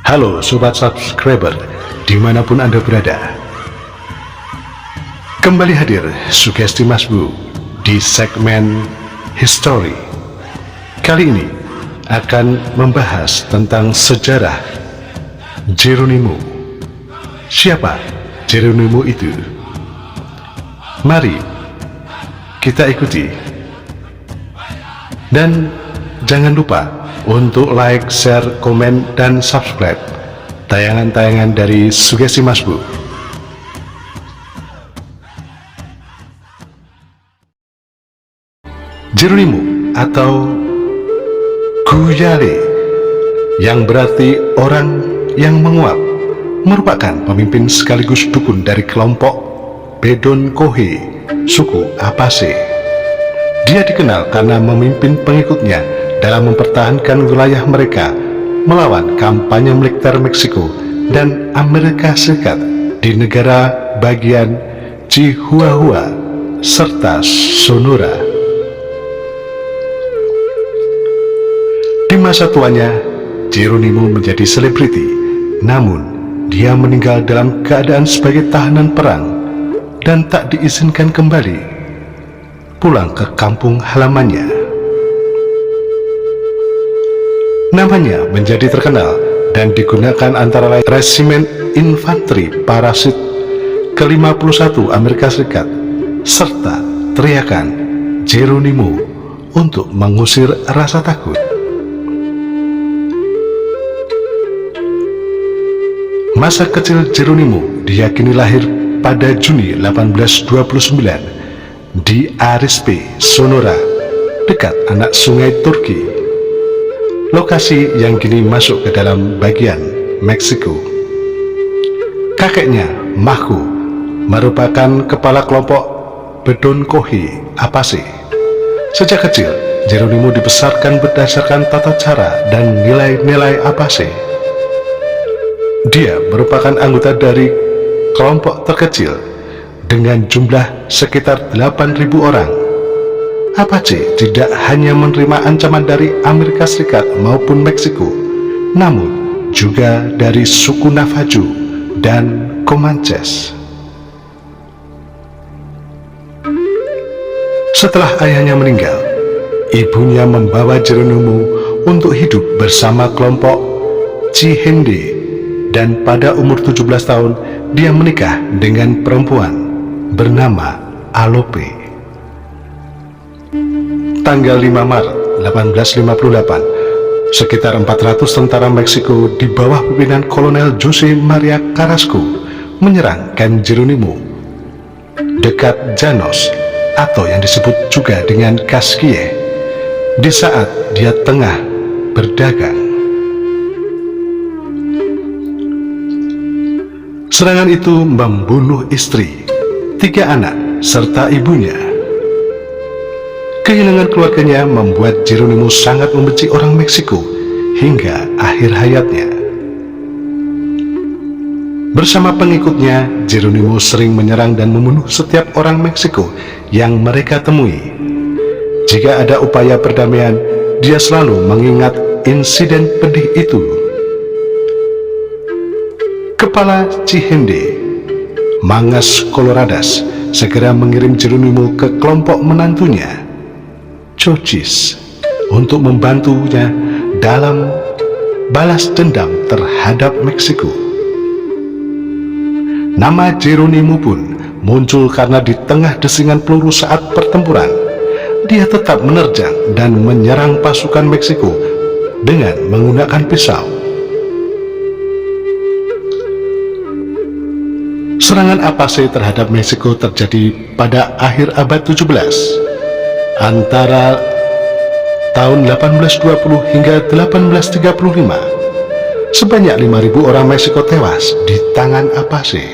Halo Sobat Subscriber, dimanapun Anda berada. Kembali hadir Sugesti Masbu di segmen History. Kali ini akan membahas tentang sejarah Geronimo. Siapa Geronimo itu? Mari kita ikuti. Dan jangan lupa untuk like, share, komen, dan subscribe tayangan-tayangan dari Sugesti Masbu. Geronimo atau Guyale, yang berarti orang yang menguap, merupakan pemimpin sekaligus dukun dari kelompok Bedon Kohe, suku Apase. Dia dikenal karena memimpin pengikutnya dalam mempertahankan wilayah mereka melawan kampanye militer Meksiko dan Amerika Serikat di negara bagian Chihuahua serta Sonora. Di masa tuanya, Geronimo menjadi selebriti, namun dia meninggal dalam keadaan sebagai tahanan perang dan tak diizinkan kembali pulang ke kampung halamannya. Namanya menjadi terkenal dan digunakan antara lain Resimen Infanteri Parasit ke-51 Amerika Serikat serta teriakan Geronimo untuk mengusir rasa takut. Masa kecil Geronimo diyakini lahir pada Juni 1829 di Arizpe, Sonora, dekat anak sungai Turki, lokasi yang kini masuk ke dalam bagian Meksiko. Kakeknya, Mahu, merupakan kepala kelompok Bedon Kohe Apase. Sejak kecil, Geronimo dibesarkan berdasarkan tata cara dan nilai-nilai Apase. Dia merupakan anggota dari kelompok terkecil dengan jumlah sekitar 8.000 orang. Apache tidak hanya menerima ancaman dari Amerika Serikat maupun Meksiko, namun juga dari suku Navajo dan Comanches. Setelah ayahnya meninggal, ibunya membawa Geronimo untuk hidup bersama kelompok Chihende, dan pada umur 17 tahun dia menikah dengan perempuan bernama Alope. Tanggal 5 Maret 1858, sekitar 400 tentara Meksiko di bawah pimpinan Kolonel Jose Maria Carrasco menyerang Camp Geronimo dekat Janos, atau yang disebut juga dengan Casquille, di saat dia tengah berdagang. Serangan itu membunuh istri, 3 anak, serta ibunya. Kehilangan keluarganya membuat Geronimo sangat membenci orang Meksiko hingga akhir hayatnya. Bersama pengikutnya, Geronimo sering menyerang dan membunuh setiap orang Meksiko yang mereka temui. Jika ada upaya perdamaian, dia selalu mengingat insiden pedih itu. Kepala Chihende, Mangas Coloradas, segera mengirim Geronimo ke kelompok menantunya, Chochis, untuk membantunya dalam balas dendam terhadap Meksiko. Nama Geronimo pun muncul karena di tengah desingan peluru saat pertempuran, dia tetap menerjang dan menyerang pasukan Meksiko dengan menggunakan pisau. Serangan Apase terhadap Meksiko terjadi pada akhir abad 17, antara tahun 1820 hingga 1835. Sebanyak 5.000 orang Meksiko tewas di tangan Apase.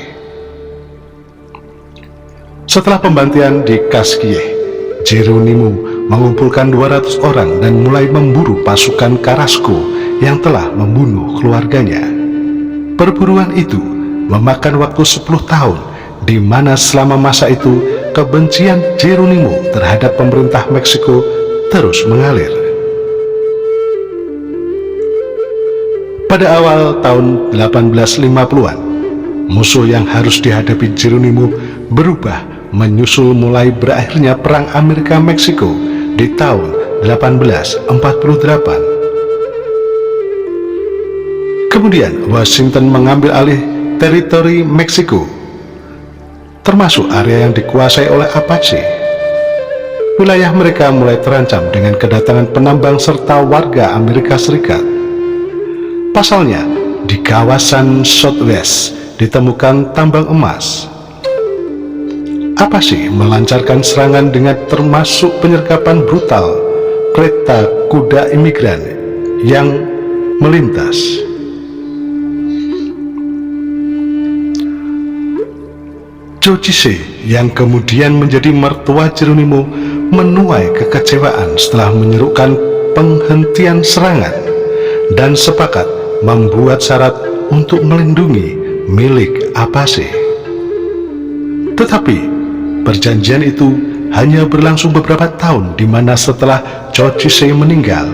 Setelah pembantian di Casquille, Geronimo mengumpulkan 200 orang dan mulai memburu pasukan Carrasco yang telah membunuh keluarganya. Perburuan itu memakan waktu 10 tahun, di mana selama masa itu kebencian Geronimo terhadap pemerintah Meksiko terus mengalir. Pada awal tahun 1850-an, musuh yang harus dihadapi Geronimo berubah menyusul mulai berakhirnya Perang Amerika-Meksiko di tahun 1848. Kemudian Washington mengambil alih teritori Meksiko, termasuk area yang dikuasai oleh Apache. Wilayah mereka mulai terancam dengan kedatangan penambang serta warga Amerika Serikat. Pasalnya, di kawasan Southwest ditemukan tambang emas. Apache melancarkan serangan dengan termasuk penyergapan brutal kereta kuda imigran yang melintas. Jochise yang kemudian menjadi mertua Geronimo menuai kekecewaan setelah menyerukan penghentian serangan dan sepakat membuat syarat untuk melindungi milik Apache. Tetapi perjanjian itu hanya berlangsung beberapa tahun, di mana setelah Jochise meninggal,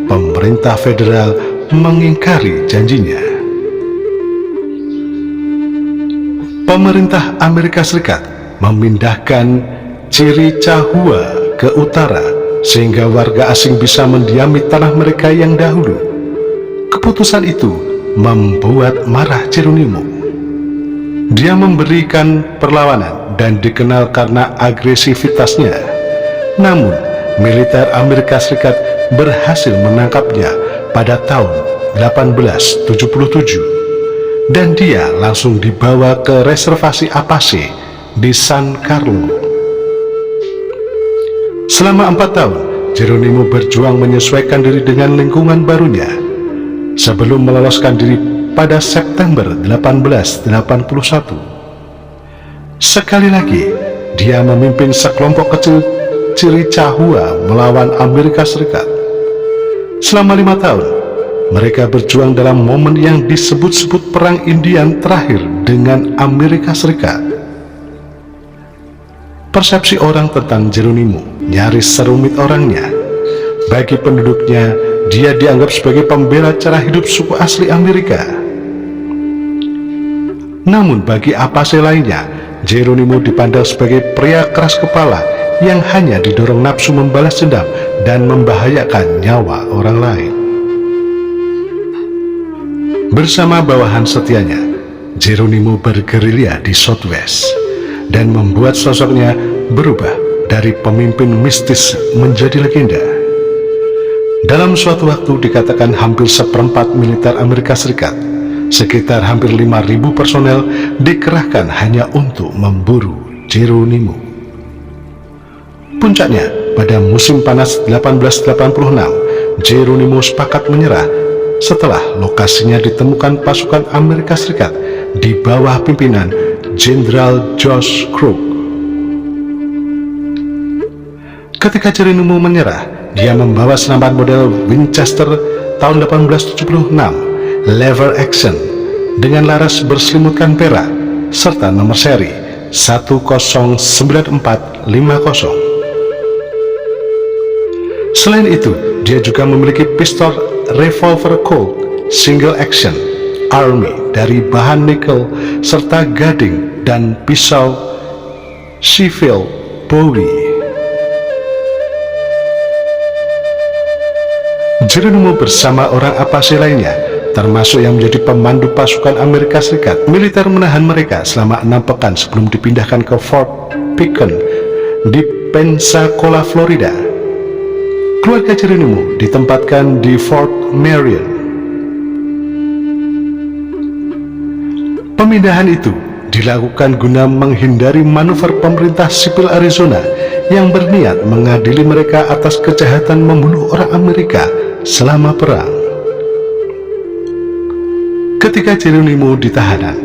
pemerintah federal mengingkari janjinya. Pemerintah Amerika Serikat memindahkan Chiricahua ke utara sehingga warga asing bisa mendiami tanah mereka yang dahulu. Keputusan itu membuat marah Geronimo. Dia memberikan perlawanan dan dikenal karena agresivitasnya. Namun, militer Amerika Serikat berhasil menangkapnya pada tahun 1877 dan dia langsung dibawa ke reservasi Apache di San Carlo. Selama 4 tahun, Geronimo berjuang menyesuaikan diri dengan lingkungan barunya sebelum meloloskan diri pada September 1881. Sekali lagi, dia memimpin sekelompok kecil Chiricahua melawan Amerika Serikat. Selama 5 tahun, mereka berjuang dalam momen yang disebut-sebut Perang Indian terakhir dengan Amerika Serikat. Persepsi orang tentang Geronimo nyaris serumit orangnya. Bagi penduduknya, dia dianggap sebagai pembela cara hidup suku asli Amerika. Namun bagi Apache lainnya, Geronimo dipandang sebagai pria keras kepala yang hanya didorong nafsu membalas dendam dan membahayakan nyawa orang lain. Bersama bawahan setianya, Geronimo bergerilya di Southwest dan membuat sosoknya berubah dari pemimpin mistis menjadi legenda. Dalam suatu waktu dikatakan hampir seperempat militer Amerika Serikat, sekitar hampir 5.000 personel dikerahkan hanya untuk memburu Geronimo. Puncaknya, pada musim panas 1886, Geronimo sepakat menyerah setelah lokasinya ditemukan pasukan Amerika Serikat di bawah pimpinan Jenderal Josh Crook. Ketika Geronimo menyerah, dia membawa senapan model Winchester tahun 1876 lever action dengan laras berselimutkan perak serta nomor seri 109450. Selain itu, dia juga memiliki pistol revolver Colt single action Army dari bahan nikel serta gading dan pisau Sheffield Bowie. Geronimo bersama orang Apache lainnya, termasuk yang menjadi pemandu pasukan Amerika Serikat, militer menahan mereka selama 6 pekan sebelum dipindahkan ke Fort Pickens di Pensacola, Florida. Keluarga Geronimo ditempatkan di Fort Marion. Pemindahan itu dilakukan guna menghindari manuver pemerintah sipil Arizona yang berniat mengadili mereka atas kejahatan membunuh orang Amerika selama perang. Ketika Geronimo ditahanan,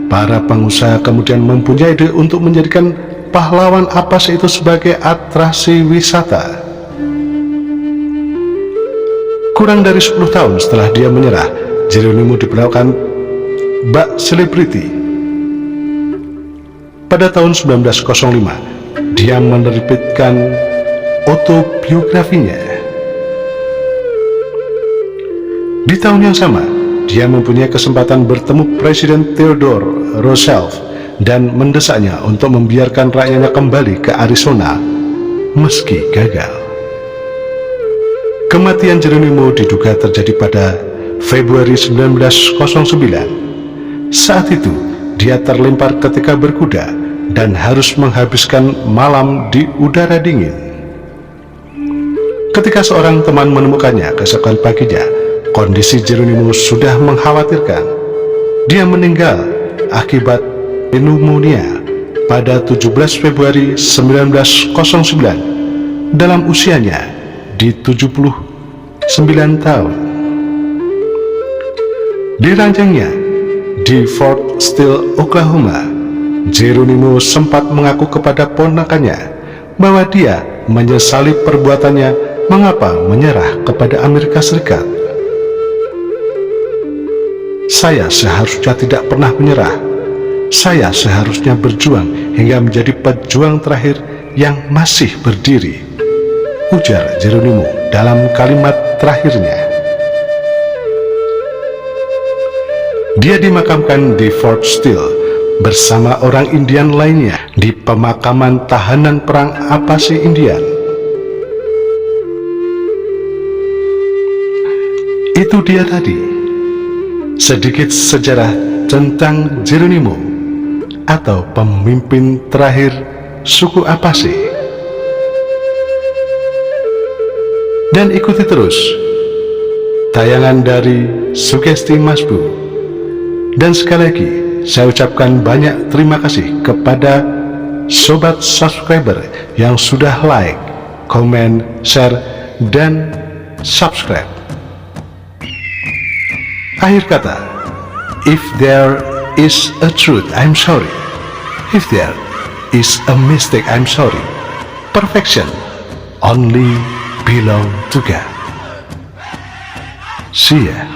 para pengusaha kemudian mempunyai ide untuk menjadikan pahlawan Apache itu sebagai atraksi wisata. Kurang dari 10 tahun setelah dia menyerah, Geronimo diperlakukan bak selebriti. Pada tahun 1905, dia menerbitkan autobiografinya. Di tahun yang sama, dia mempunyai kesempatan bertemu Presiden Theodore Roosevelt dan mendesaknya untuk membiarkan rakyatnya kembali ke Arizona meski gagal. Kematian Geronimo diduga terjadi pada Februari 1909. Saat itu, dia terlempar ketika berkuda dan harus menghabiskan malam di udara dingin. Ketika seorang teman menemukannya keesokan paginya, kondisi Geronimo sudah mengkhawatirkan. Dia meninggal akibat pneumonia pada 17 Februari 1909 dalam usianya di 79 tahun. Di ranjangnya di Fort Steele, Oklahoma, Geronimo sempat mengaku kepada ponakannya bahwa dia menyesali perbuatannya mengapa menyerah kepada Amerika Serikat. Saya seharusnya tidak pernah menyerah. Saya seharusnya berjuang hingga menjadi pejuang terakhir yang masih berdiri, ujar Geronimo dalam kalimat terakhirnya. Dia dimakamkan di Fort Steele bersama orang Indian lainnya di pemakaman tahanan perang Apache Indian. Itu dia tadi, sedikit sejarah tentang Geronimo atau pemimpin terakhir suku Apache. Dan ikuti terus tayangan dari Sugesti Masbu. Dan sekali lagi, saya ucapkan banyak terima kasih kepada sobat subscriber yang sudah like, komen, share, dan subscribe. Akhir kata, if there is a truth, I'm sorry. If there is a mistake, I'm sorry. Perfection only belong to God. See ya.